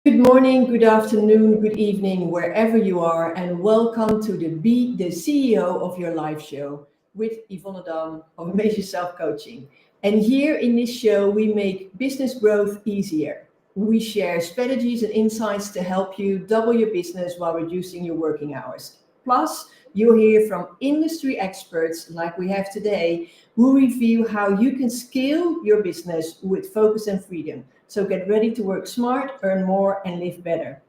Good morning, good afternoon, good evening, wherever you are, and welcome to the Be the CEO of Your Life show with Yvonne Dam of Amazing Self Coaching. And here in this show, we make business growth easier. We share strategies and insights to help you double your business while reducing your working hours. Plus, you'll hear from industry experts like we have today who review how you can scale your business with focus and freedom. So get ready to work smart, earn more, and live better.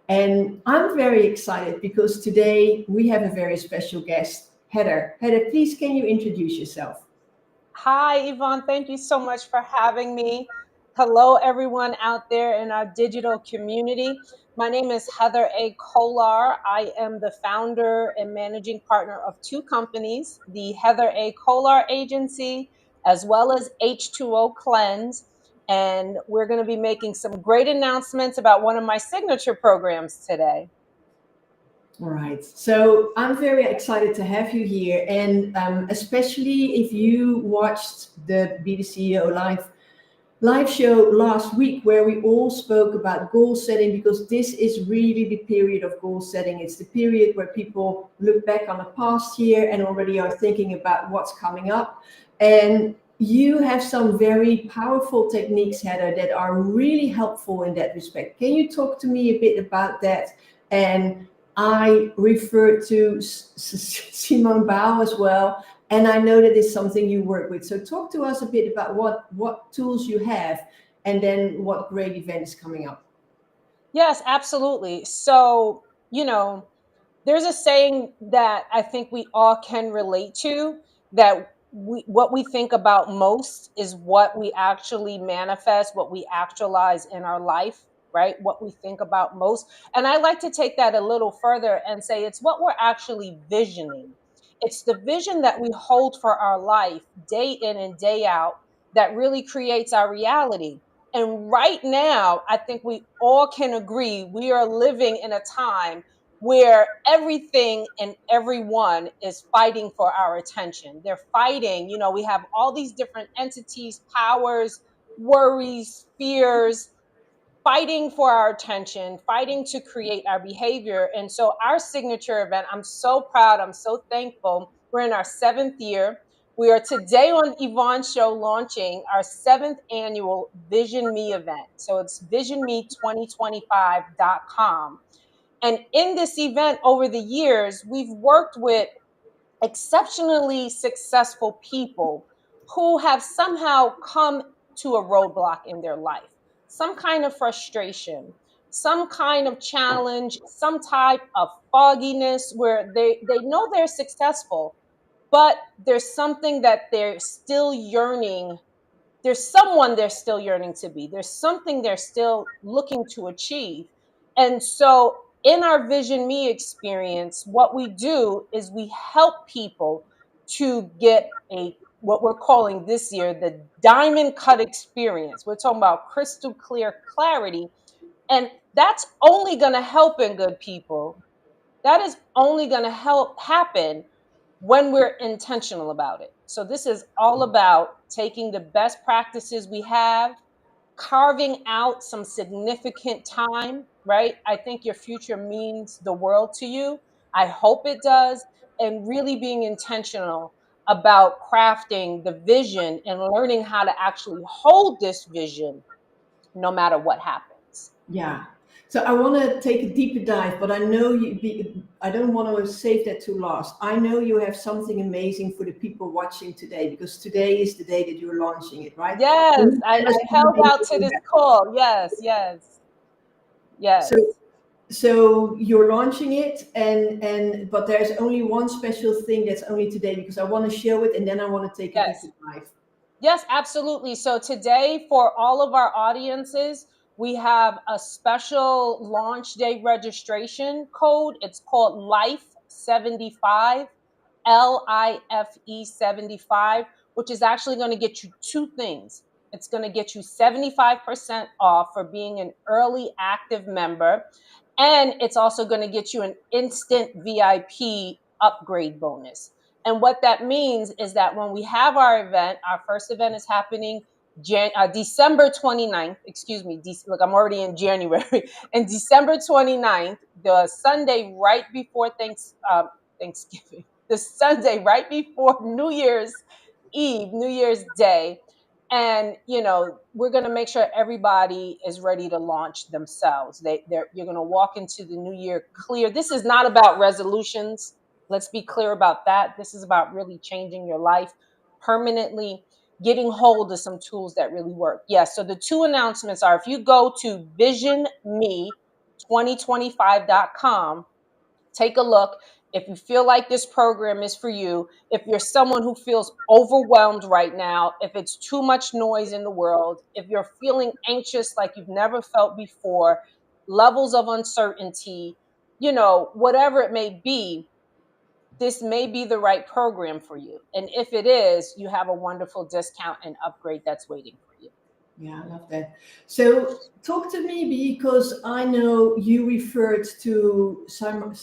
And I'm very excited because today we have a very special guest, Heather. Heather, please can you introduce yourself? Hi, Yvonne. Thank you so much for having me. Hello, everyone out there in our digital community. My name is Heather A. Kollar. I am the founder and managing partner of two companies, the Heather A. Kollar Agency, as well as H2O Cleanse. And we're going to be making some great announcements about one of my signature programs today. All right. So I'm very excited to have you here. And especially if you watched the Be the CEO live show last week where we all spoke about goal setting, because this is really the period of goal setting. It's the period where people look back on the past year and already are thinking about what's coming up. And you have some very powerful techniques, Heather, that are really helpful in that respect. Can you talk to me a bit about that? And I refer to Simone Biles as well, and I know that is something you work with. So talk to us a bit about what tools you have, and then what great event is coming up. Yes, absolutely. So, you know, there's a saying that I think we all can relate to, that what we think about most is what we actually manifest, what we actualize in our life, right? What we think about most. And I like to take that a little further and say it's what we're actually visioning. It's the vision that we hold for our life day in and day out that really creates our reality. And right now, I think we all can agree we are living in a time where everything and everyone is fighting for our attention. They're fighting, we have all these different entities, powers, worries, fears, fighting for our attention, fighting to create our behavior. And so, our signature event, I'm so proud, I'm so thankful. We're in our 7th year. We are today on Yvonne's show launching our 7th annual Vision Me event. So, it's visionme2025.com. And in this event, over the years, we've worked with exceptionally successful people who have somehow come to a roadblock in their life, some kind of frustration, some kind of challenge, some type of fogginess where they know they're successful, but there's something that they're still yearning. There's someone they're still yearning to be. There's something they're still looking to achieve. And so, in our Vision Me experience, what we do is we help people to get a what we're calling this year the diamond cut experience. We're talking about crystal clear clarity, and that's only going to help in good people. That is only going to help happen when we're intentional about it. So, this is all about taking the best practices we have, carving out some significant time, right? I think your future means the world to you. I hope it does. And really being intentional about crafting the vision and learning how to actually hold this vision no matter what happens. Yeah. So I want to take a deeper dive, but I know I don't want to save that to last. I know you have something amazing for the people watching today, because today is the day that you're launching it, right? Can Yes, you I tell us what held made out you to do this that? call. Yes, yes, So yes. so you're launching it, and but there's only one special thing that's only today, because I want to show it and then I want to take a deeper Yes. dive. Yes, absolutely. So today, for all of our audiences, we have a special launch day registration code. It's called Life 75, LIFE 75, which is actually going to get you two things. It's going to get you 75% off for being an early active member, and it's also going to get you an instant VIP upgrade bonus. And what that means is that when we have our event, our first event is happening December 29th, excuse me, look, I'm already in January. And December 29th, the Sunday right before Thanksgiving, the Sunday right before New Year's Eve, New Year's Day. And we're going to make sure everybody is ready to launch themselves. You're going to walk into the new year clear. This is not about resolutions. Let's be clear about that. This is about really changing your life permanently, getting hold of some tools that really work. Yes. So the two announcements are, if you go to visionme2025.com, take a look. If you feel like this program is for you, if you're someone who feels overwhelmed right now, if it's too much noise in the world, if you're feeling anxious like you've never felt before, levels of uncertainty, whatever it may be, this may be the right program for you. And if it is, you have a wonderful discount and upgrade that's waiting for you. Yeah, I love that. So talk to me, because I know you referred to Simone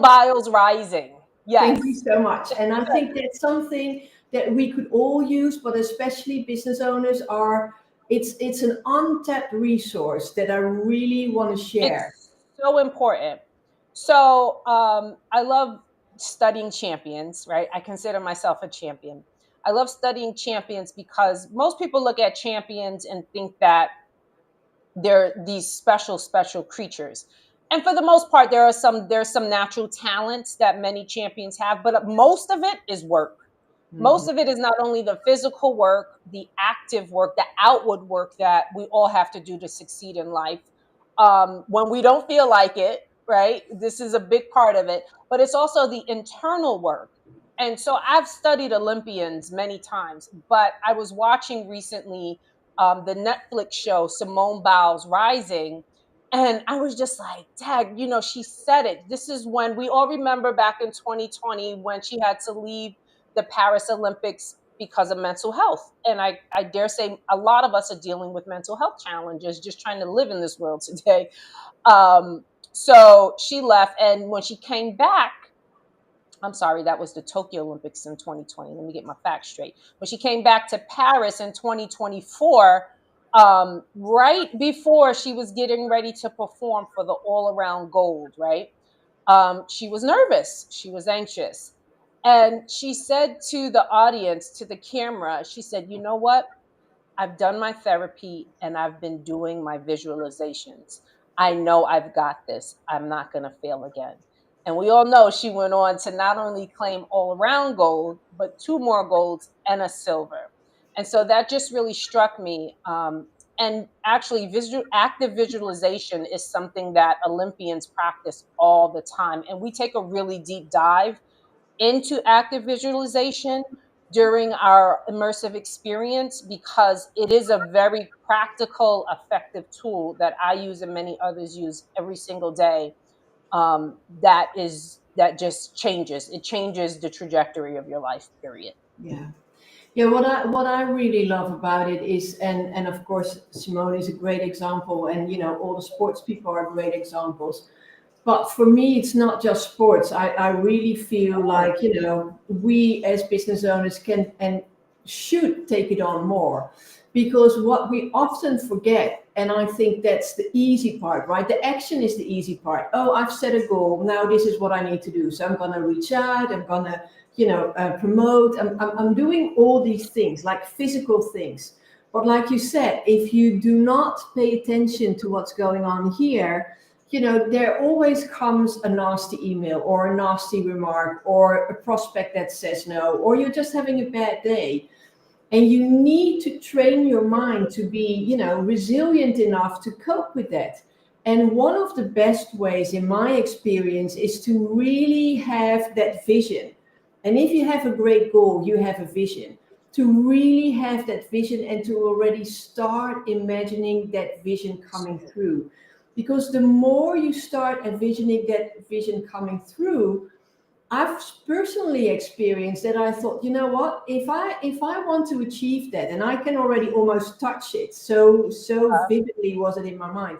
Biles Rising. Yes. Thank you so much. And I think that's something that we could all use, but especially business owners it's an untapped resource that I really want to share. It's so important. So I love studying champions, right? I consider myself a champion. I love studying champions because most people look at champions and think that they're these special creatures. And for the most part, there's some natural talents that many champions have, but most of it is work. Most Mhm. of it is not only the physical work, the active work, the outward work that we all have to do to succeed in life. When we don't feel like it, right? This is a big part of it, but it's also the internal work. And so I've studied Olympians many times, but I was watching recently the Netflix show Simone Biles Rising. And I was just like, Dad, she said it. This is when we all remember back in 2020 when she had to leave the Paris Olympics because of mental health. And I dare say a lot of us are dealing with mental health challenges, just trying to live in this world today. So she left. And when she came back, I'm sorry, that was the Tokyo Olympics in 2020. Let me get my facts straight. When she came back to Paris in 2024, right before she was getting ready to perform for the all around gold, right? She was nervous. She was anxious. And she said to the audience, to the camera, she said, you know what? I've done my therapy and I've been doing my visualizations. I know I've got this. I'm not going to fail again. And we all know she went on to not only claim all around gold, but two more golds and a silver. And so that just really struck me. And actually, active visualization is something that Olympians practice all the time. And we take a really deep dive into active visualization during our immersive experience because it is a very practical, effective tool that I use and many others use every single day. That just changes. It changes the trajectory of your life. Period. Yeah. Yeah, what I really love about it is, and of course Simone is a great example, and all the sports people are great examples. But for me, it's not just sports. I really feel Oh, like, we as business owners can and should take it on more, because what we often forget, and I think that's the easy part, right? The action is the easy part. Oh, I've set a goal. Now this is what I need to do. So I'm going to reach out. I'm going to, promote. I'm doing all these things, like physical things. But like you said, if you do not pay attention to what's going on here, there always comes a nasty email or a nasty remark or a prospect that says no, or you're just having a bad day. And you need to train your mind to be, resilient enough to cope with that. And one of the best ways, in my experience, is to really have that vision. And if you have a great goal, you have a vision. To really have that vision and to already start imagining that vision coming through. Because the more you start envisioning that vision coming through, I've personally experienced that. I thought, you know what, if I want to achieve that, and I can already almost touch it, so vividly was it in my mind.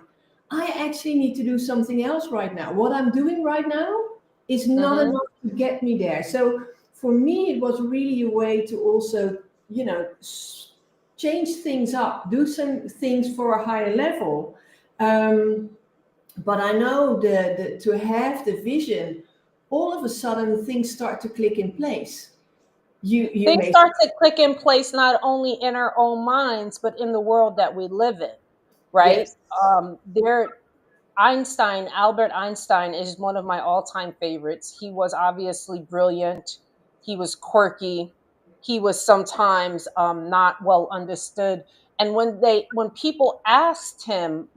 I actually need to do something else right now. What I'm doing right now is not mm-hmm. enough to get me there. So for me, it was really a way to also, change things up, do some things for a higher level. But I know to have the vision, all of a sudden things start to click in place. You Things may, start to click in place not only in our own minds, but in the world that we live in, right? yes. There Albert Einstein is one of my all-time favorites. He was obviously brilliant. He was quirky. He was sometimes not well understood. And when people asked him,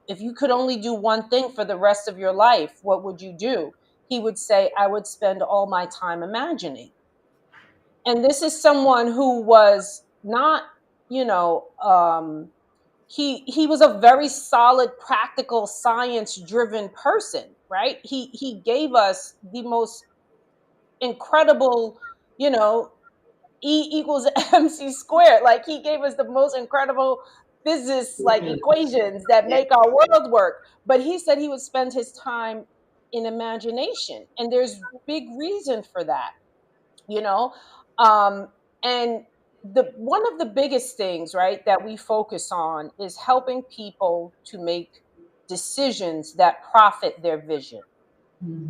if you could only do one thing for the rest of your life, what would you do? He would say, I would spend all my time imagining. And this is someone who was not, you know, he was a very solid, practical, science driven person, right? He gave us the most incredible, you know E equals MC squared. Like, he gave us the most incredible physics, like, equations that Yeah. make our world work. But he said he would spend his time in imagination, and there's big reason for that, you know um and the one of the biggest things, right, that we focus on is helping people to make decisions that profit their vision,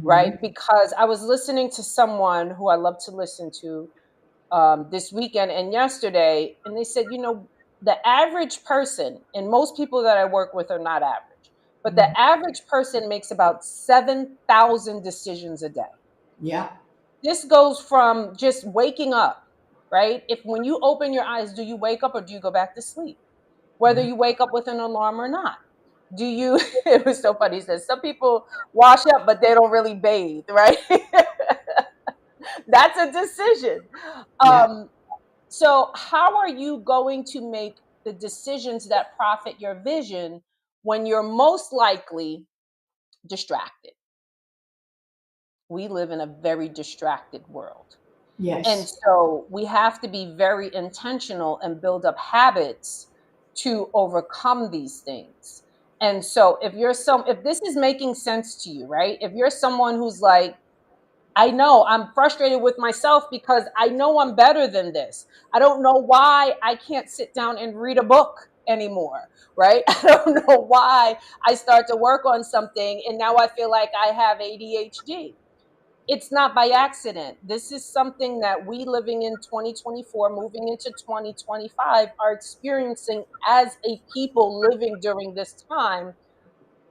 right? Mhm. Because I was listening to someone who I love to listen to this weekend and yesterday, and they said, the average person, and most people that I work with are not average, but the Mhm. average person makes about 7,000 decisions a day. Yeah. This goes from just waking up, right? If when you open your eyes, do you wake up or do you go back to sleep? Whether Yeah. you wake up with an alarm or not. Do you, it was so funny. He says some people wash up, but they don't really bathe, right? That's a decision. Yeah. Um, so, how are you going to make the decisions that profit your vision when you're most likely distracted? We live in a very distracted world. And Yes. so we have to be very intentional and build up habits to overcome these things. And so if this is making sense to you, right? If you're someone who's like, I know I'm frustrated with myself because I know I'm better than this. I don't know why I can't sit down and read a book anymore, right? I don't know why I start to work on something and now I feel like I have ADHD. It's not by accident. This is something that we living in 2024, moving into 2025, are experiencing as a people living during this time,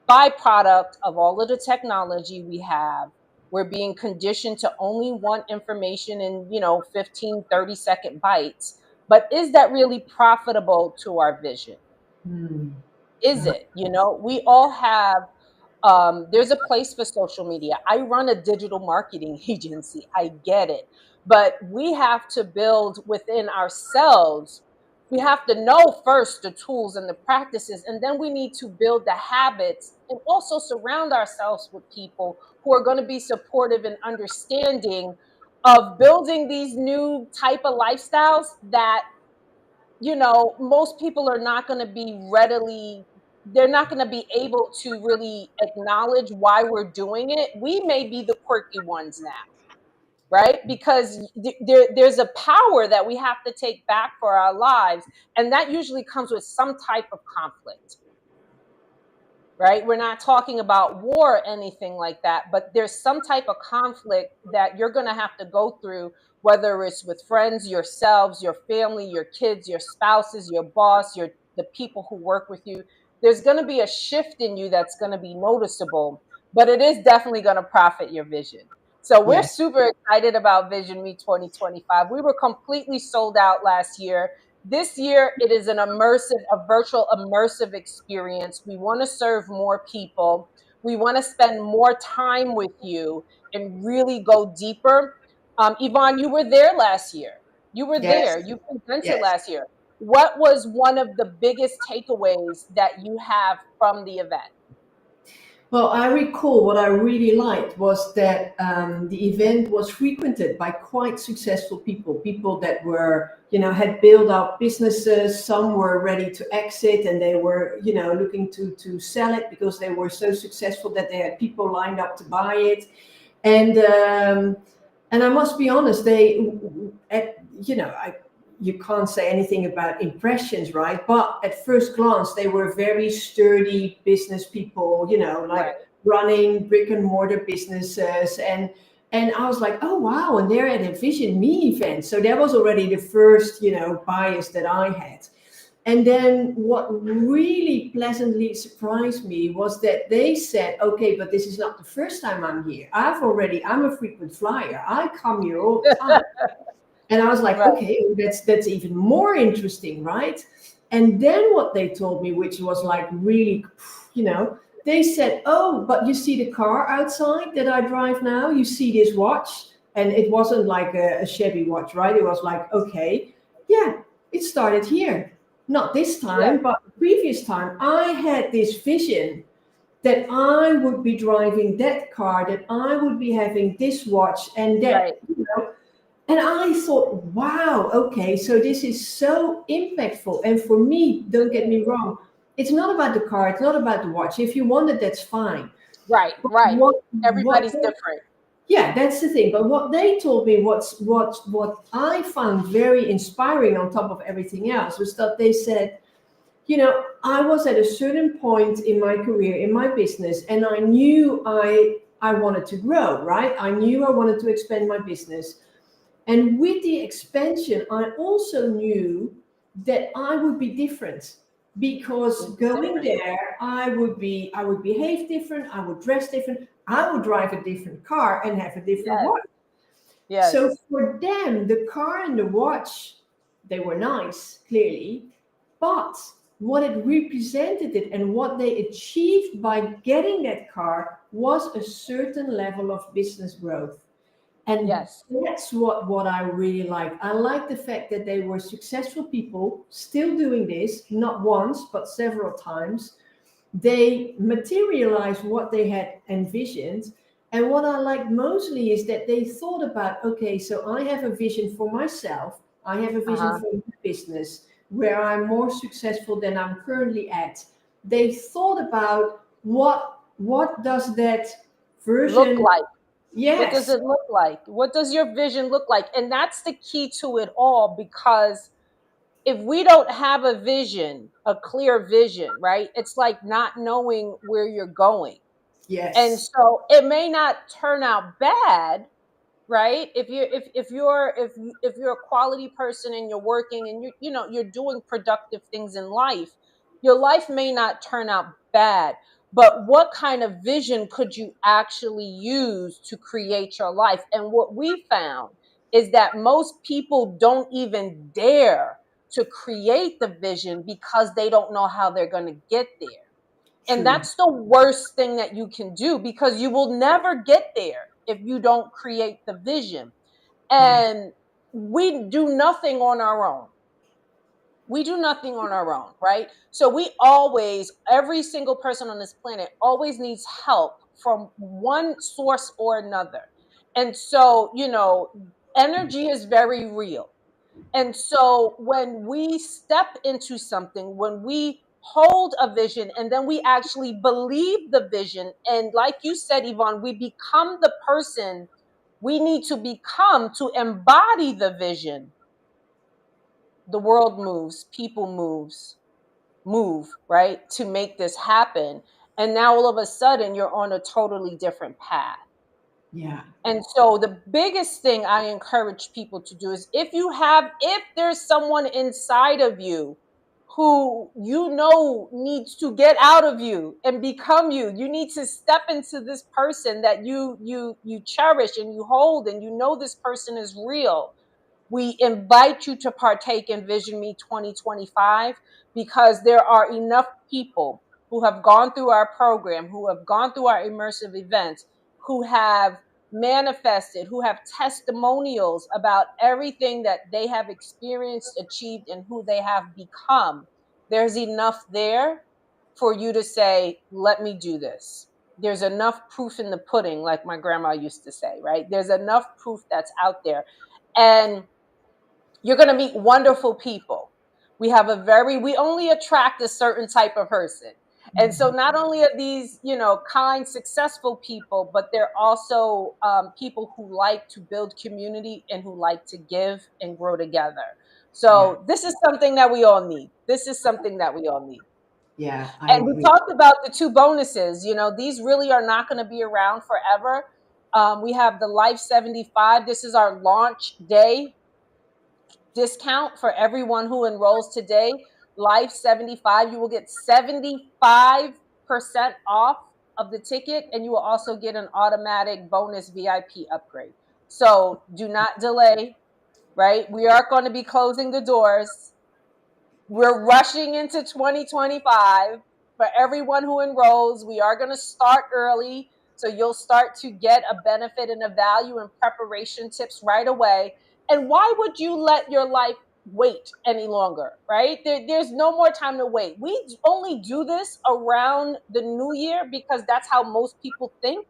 byproduct of all of the technology we have. We're being conditioned to only want information in, 15, 30-second bites. But is that really profitable to our vision? Hmm. Is it? We all have there's a place for social media. I run a digital marketing agency. I get it. But we have to build within ourselves. We have to know first the tools and the practices, and then we need to build the habits and also surround ourselves with people who are going to be supportive and understanding of building these new type of lifestyles that most people are not going to be readily, they're not going to be able to really acknowledge why we're doing it. We may be the quirky ones now, right? Because there's a power that we have to take back for our lives, and that usually comes with some type of conflict, right? We're not talking about war or anything like that, but there's some type of conflict that you're going to have to go through, whether it's with friends, yourselves, your family, your kids, your spouses, your boss, the people who work with you. There's going to be a shift in you that's going to be noticeable, but it is definitely going to profit your vision. So we're Yes. super excited about Vision Me 2025. We were completely sold out last year. This year, it is a virtual immersive experience. We want to serve more people. We want to spend more time with you and really go deeper. Yvonne, you were there last year. You were Yes. there. You presented Yes. last year. What was one of the biggest takeaways that you have from the event? Well, I recall what I really liked was that the event was frequented by quite successful people, people that were, had built up businesses. Some were ready to exit and they were, looking to sell it because they were so successful that they had people lined up to buy it. And I must be honest, they, at, I you can't say anything about impressions, right? But at first glance, they were very sturdy business people, like Right. running brick and mortar businesses. And I was like, oh, wow. And they're at a Vision Me event. So that was already the first, bias that I had. And then what really pleasantly surprised me was that they said, okay, but this is not the first time I'm here. I'm a frequent flyer. I come here all the time. And I was like, Right. okay, that's even more interesting, right? And then what they told me, which was like really, they said, oh, but you see the car outside that I drive now? You see this watch? And it wasn't like a shabby watch, right? It was like, okay, yeah, it started here. Not this Yeah. time, but the previous time. I had this vision that I would be driving that car, that I would be having this watch, and Right. that, and I thought, wow, okay, so this is so impactful. And for me, don't get me wrong, it's not about the car, it's not about the watch. If you want it, that's fine. Right. But Right. what Everybody's different. yeah, that's the thing. But what they told me, what I found very inspiring on top of everything else, was that they said, I was at a certain point in my career, in my business, and I knew I wanted to grow, right? I knew I wanted to expand my business. And with the expansion, I also knew that I would be different, because going Different. there, I would behave different, I would dress different, I would drive a different car and have a different Yes. watch. So Yes. for them, the car and the watch, they were nice, clearly, but what it represented it and what they achieved by getting that car was a certain level of business growth. And Yes. that's what I really like. I like the fact that they were successful people still doing this, not once, but several times. They materialized what they had envisioned. And what I like mostly is that they thought about, okay, so I have a vision for myself, I have a vision Uh-huh. for my business where I'm more successful than I'm currently at. They thought about what does that Look version. like. What does Yes. it look like? What does your vision look like? And that's the key to it all, because if we don't have a vision, a clear vision, right? It's like not knowing where you're going. And Yes. so it may not turn out bad, right? If you're a quality person and you're working and you're doing productive things in life, your life may not turn out bad, but what kind of vision could you actually use to create your life? And what we found is that most people don't even dare to create the vision because they don't know how they're going to get there. And True. that's the worst thing that you can do, because you will never get there if you don't create the vision. Yeah. And we do nothing on our own. We do nothing on our own, right? So we always, every single person on this planet always needs help from one source or another. And so, energy is very real. And so when we step into something, when we hold a vision and then we actually believe the vision, and like you said, Yvonne, we become the person we need to become to embody the vision, the world moves, people move, right? To make this happen. And now all of a sudden you're on a totally different path. Yeah. And so the biggest thing I encourage people to do is, if there's someone inside of you who needs to get out of you and become you, you need to step into this person that you cherish and you hold, and this person is real. We invite you to partake in Vision Me 2025, because there are enough people who have gone through our program, who have gone through our immersive events, who have manifested, who have testimonials about everything that they have experienced, achieved, and who they have become. There's enough there for you to say, let me do this. There's enough proof in the pudding, like my grandma used to say, right? There's enough proof that's out there. And you're going to meet wonderful people. We only attract a certain type of person. And so not only are these, kind, successful people, but they're also people who like to build community and who like to give and grow together. So this is something that we all need. This is something that we all need. Yeah, I And we agree. talked about the 2 bonuses. You know, these really are not going to be around forever. We have the Life 75. This is our launch day discount for everyone who enrolls today. Life 75, you will get 75% off of the ticket, and you will also get an automatic bonus VIP upgrade. So do not delay, right? We are going to be closing the doors. We're rushing into 2025. For everyone who enrolls, we are going to start early. So you'll start to get a benefit and a value and preparation tips right away. And why would you let your life wait any longer, right? There's no more time to wait. We only do this around the new year because that's how most people think.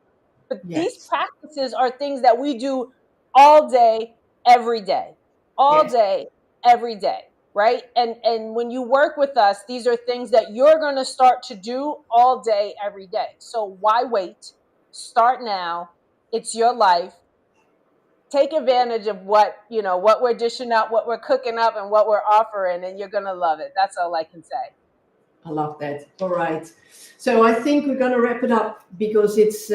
But these Yes, practices are things that we do all day, every day, all yes, day, every day, right? And when you work with us, these are things that you're going to start to do all day, every day. So why wait? Start now. It's your life. Take advantage of what we're dishing out, what we're cooking up, and what we're offering, and you're going to love it. That's all I can say. I love that. All right. So I think we're going to wrap it up because it's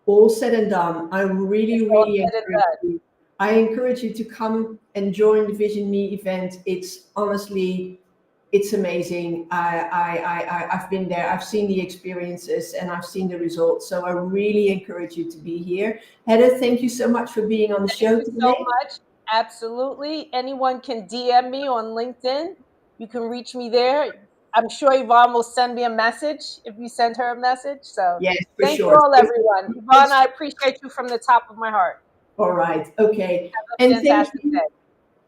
all said and done. I It's really, all really said and encourage done. you. I encourage you to come and join the Vision Me event. It's honestly, it's amazing. I've been there. I've seen the experiences and I've seen the results. So I really encourage you to be here. Heather, thank you so much for being on the Thank show you so today. much. Absolutely. Anyone can DM me on LinkedIn. You can reach me there. I'm sure Yvonne will send me a message if you send her a message. So Yes, for thank you sure. all, everyone. Yvonne, I appreciate you from the top of my heart. All right. Okay. Have a And thank fantastic you. day.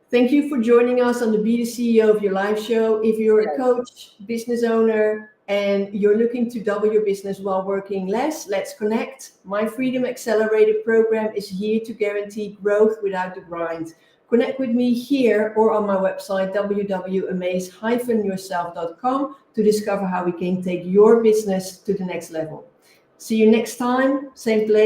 Thank you for joining us on the Be the CEO of Your Life show. If you're a Yes. coach, business owner, and you're looking to double your business while working less, let's connect. My Freedom Accelerator program is here to guarantee growth without the grind. Connect with me here or on my website, www.amaze-yourself.com, to discover how we can take your business to the next level. See you next time, same place.